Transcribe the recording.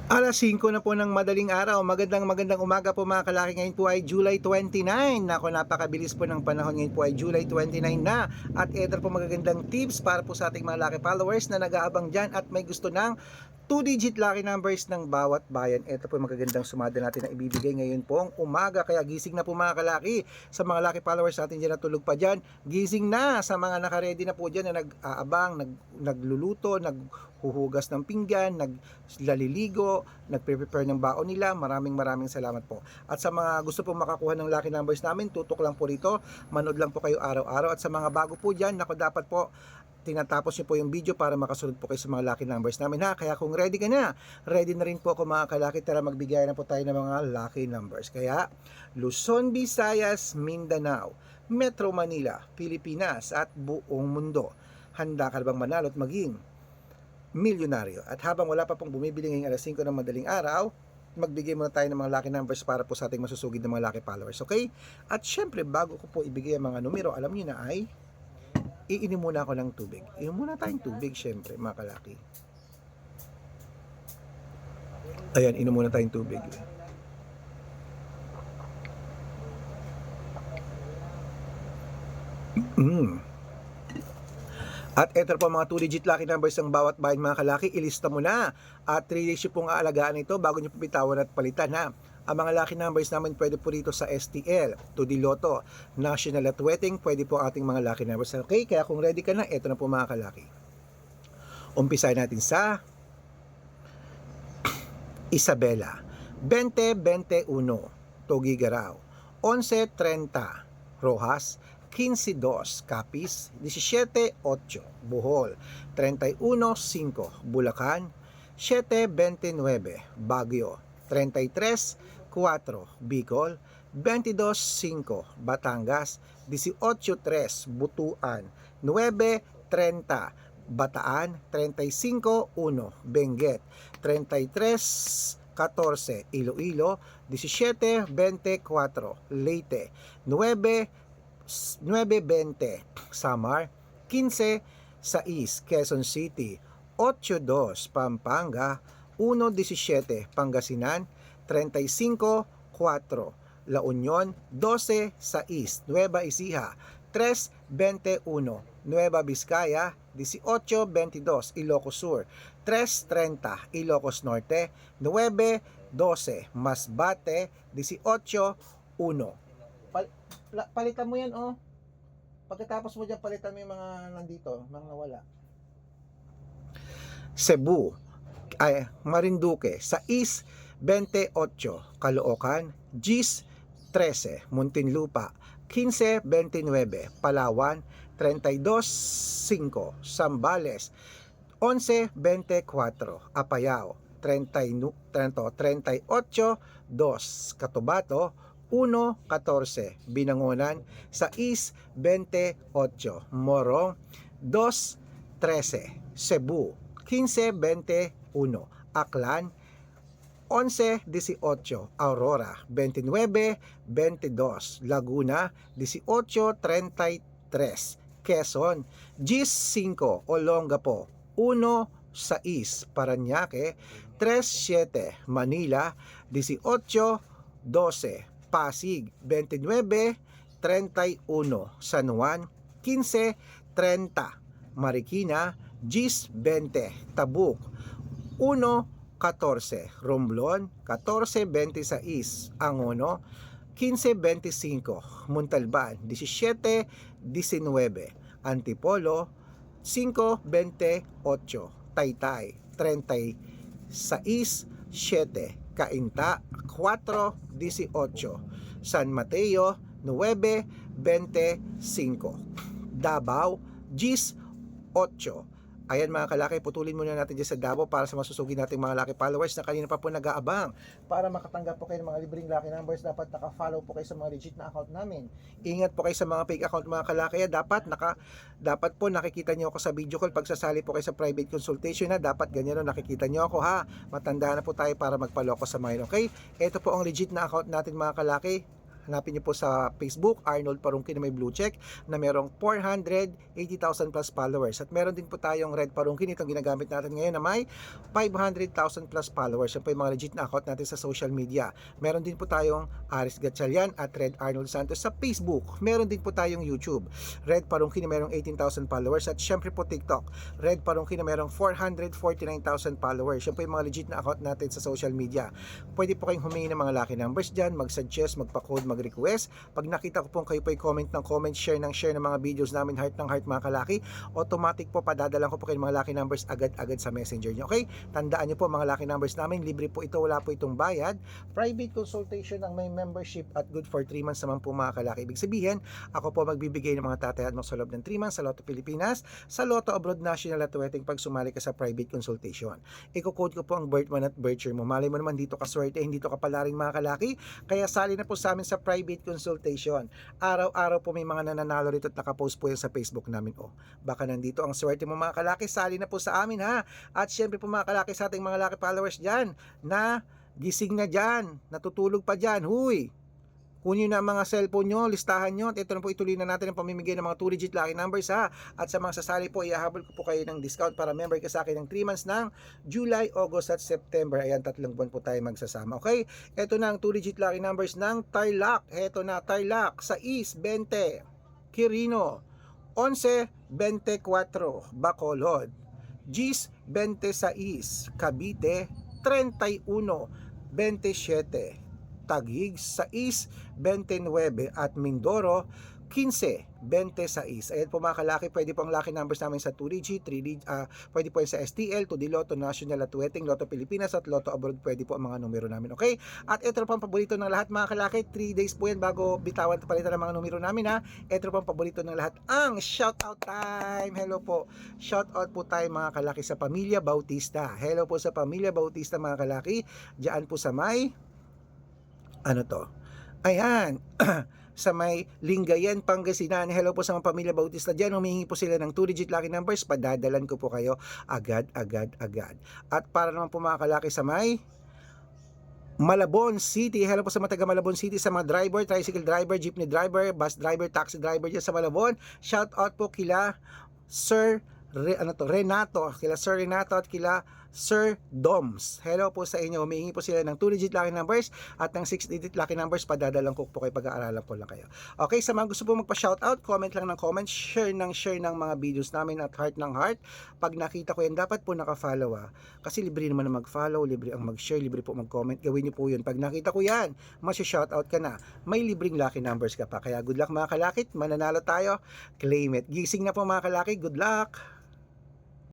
5:00 na po ng madaling araw. Magandang umaga po mga kalaki. Ngayon po ay July 29. Nako, napakabilis po ng panahon. Ngayon po ay July 29 na. At ito po magagandang tips para po sa ating mga laki followers na nag-aabang dyan at may gusto ng 2-digit lucky numbers ng bawat bayan. Ito po magagandang sumada natin na ibibigay ngayon pong umaga. Kaya gising na po mga kalaki. Sa mga laki followers natin dyan na tulog pa dyan, gising na. Sa mga nakaredy na po dyan na nag-aabang, nagluluto, naghuhugas ng pinggan, naglaliligo, nagpe-prepare ng baon nila, maraming salamat po. At sa mga gusto pong makakuha ng lucky numbers namin, tutok lang po rito, manood lang po kayo araw-araw. At sa mga bago po dyan, nako, dapat po tinatapos niyo po yung video para makasunod po kayo sa mga lucky numbers namin, ha. Kaya kung ready ka na, ready na rin po ako mga kalaki. Tara, magbigay na po tayo ng mga lucky numbers. Kaya Luzon, Visayas, Mindanao, Metro Manila, Pilipinas at buong mundo, handa ka bang manalo at maging milyonaryo? At habang wala pa pong bumibili ngayong alas 5 ng madaling araw, magbigay muna tayo ng mga lucky numbers para po sa ating masusugid ng mga lucky followers, okay? At syempre, bago ko po ibigay ang mga numero, alam niyo na ay iinom muna ako ng tubig. Inom muna tayong tubig, syempre, mga kalaki. Ayan, inom muna tayong tubig. At ito po mga 2-digit lucky numbers ng bawat bayan mga kalaki, ilista mo na. At 3 days pong aalagaan ito bago nyo pitawan at palitan, ha. Ang mga lucky numbers namin pwede po rito sa STL, 2D Lotto, National at Wedding, pwede po ating mga lucky numbers. Okay, kaya kung ready ka na, ito na po mga kalaki. Umpisahin natin sa Isabela, 20-21, Tugigaraw, 11-30, Rojas, 15-2, Capiz, 17-8, Bohol, 31-5, Bulacan, 7-29, Baguio, 33-4, Bicol, 22-5, Batangas, 18-3, Butuan, 9-30, Bataan, 35-1, Benguet, 33-14, Iloilo, 17-24, Leyte, 9-20, Samar, 15-6, Quezon City, 8-2, Pampanga, 1-17, Pangasinan, 35-4, La Union, 12-6, Nueva Ecija, 3-21, Nueva Vizcaya, 18-22, Ilocos Sur, 3-30, Ilocos Norte, 9-12, Masbate, 18-1. Palitan mo yan, oh. Pagkatapos mo dyan, palitan mo yung mga nandito, mga nawala. Cebu, Marinduque, 6-28, Caloocan, 10-13, Muntinlupa, 15-29, Palawan, 32-5, Zambales, 11-24, Apayao, 38-2, Cotabato, 1-14, Binangonan, 6-28, Morong, 2-13, Cebu, 15-21, Aklan, 11-18, Aurora, 29-22, Laguna, 18-33, Quezon, 10-5, Olongapo, 1-6, Parañaque, 3-7, Manila, 18-12, Pasig, 29-31, San Juan, 15-30, Marikina, 10-20, Tabuk, 1-14, Romblon, 14-26, Angono, 15-25, Montalban, 17-19, Antipolo, 5-28, Taytay, 36-7, Cainta, 4-18, San Mateo, 9-25, Davao, 10-8. Ayan mga kalaki, putulin muna natin dyan sa Davao para sa masusugin nating mga lucky followers na kanina pa po nag-aabang. Para makatanggap po kayo ng mga libreng lucky numbers, dapat naka-follow po kayo sa mga legit na account namin. Ingat po kayo sa mga fake account mga kalaki. Dapat po nakikita nyo ako sa video call pag sasali po kayo sa private consultation, na dapat ganyan o nakikita nyo ako, ha. Matanda na po tayo para magpaloko sa mga, okay? Ito po ang legit na account natin mga kalaki. Hanapin niyo po sa Facebook, Arnold Parungkin na may blue check na merong 480,000 plus followers. At meron din po tayong Red Parungkin, itong ginagamit natin ngayon na may 500,000 plus followers. Yan po yung mga legit na account natin sa social media. Meron din po tayong Aris Gatchalian at Red Arnold Santos sa Facebook. Meron din po tayong YouTube, Red Parungkin na merong 18,000 followers. At syempre po TikTok, Red Parungkin na merong 449,000 followers. Yan po yung mga legit na account natin sa social media. Pwede po kayong humingi ng mga lucky numbers dyan, mag-suggest, magpa-code, mag-request. Pag nakita ko po kayo po comment ng comment, share ng mga videos namin, heart ng heart mga kalaki, automatic po padadalan ko po kayo mga lucky numbers agad-agad sa messenger nyo. Okay? Tandaan nyo po mga lucky numbers namin, libre po ito, wala po itong bayad. Private consultation ang may membership at good for 3 months naman po mga kalaki. Ibig sabihin, ako po magbibigay ng mga tatayad mo sa loob ng 3 months sa Lotto Pilipinas, sa Lotto Abroad National at Wedding pag sumali ka sa private consultation. Iko-code ko po ang birth month at birth year mo. Malay mo naman dito ka swerte, hindi to kapalaring mga kalaki. Kaya sali na po sa amin sa private consultation. Araw-araw po may mga nananalo rito at nakapost po yan sa Facebook namin. Baka nandito ang swerte mo mga kalaki, sali na po sa amin ha. At syempre po mga kalaki, sa ating mga lucky followers dyan na gising na dyan, natutulog pa dyan, huy! Kunin na ang mga cellphone nyo, listahan nyo, at ito na po ituloy na natin ang pamimigay ng mga 2-digit lucky numbers ha. At sa mga sasali po, iahabol ko po kayo ng discount para member ka sa akin ng 3 months ng July, August at September. Ayan, 3 buwan po tayo magsasama. Okay, ito na ang 2-digit lucky numbers ng Tarlac. Ito na, Tarlac, 6-20, Quirino, 11-24, Bacolod, Gis 26, Cavite 31-27, Taguig 6-29 at Mindoro 15-26. Ayan po mga kalaki, pwede po ang lucky numbers namin sa 2DG, 3DG, pwede po yan sa STL, 2D Lotto, National at Wedding, Lotto Pilipinas at Lotto Abroad, pwede po ang mga numero namin. Okay? At ito po ang paborito ng lahat mga kalaki, 3 days po yan bago bitawan at palitan ng mga numero namin ha. Ito po ang paborito ng lahat, ang shoutout time. Hello po, shoutout po tayo mga kalaki sa Pamilya Bautista. Hello po sa Pamilya Bautista mga kalaki, diyan po sa may ano to? Ayan, sa may Lingayen, Pangasinan. Hello po sa mga Pamilya Bautista dyan. Humihingi po sila ng 2-digit lucky numbers. Padadalan ko po kayo agad. At para naman po mga kalaki sa may Malabon City. Hello po sa mga taga Malabon City, sa mga driver, tricycle driver, jeepney driver, bus driver, taxi driver dyan sa Malabon. Shout out po kila Sir Renato, kila Sir Renato at kila Sir Doms. Hello po sa inyo. Humihingi po sila ng 2-digit lucky numbers at ng 6-digit lucky numbers. Padadalang ko po kayo, pag-aaralan ko lang kayo. Okay, sa mga gusto po magpa-shoutout, comment lang ng comment, share ng mga videos namin at heart ng heart. Pag nakita ko yan, dapat po naka-follow kasi libre naman na mag-follow, libre ang mag-share, libre po mag-comment. Gawin niyo po yun. Pag nakita ko yan, masya-shoutout ka na. May libreng lucky numbers ka pa. Kaya good luck mga kalakit, mananalo tayo. Claim it. Gising na po mga kalaki. Good luck!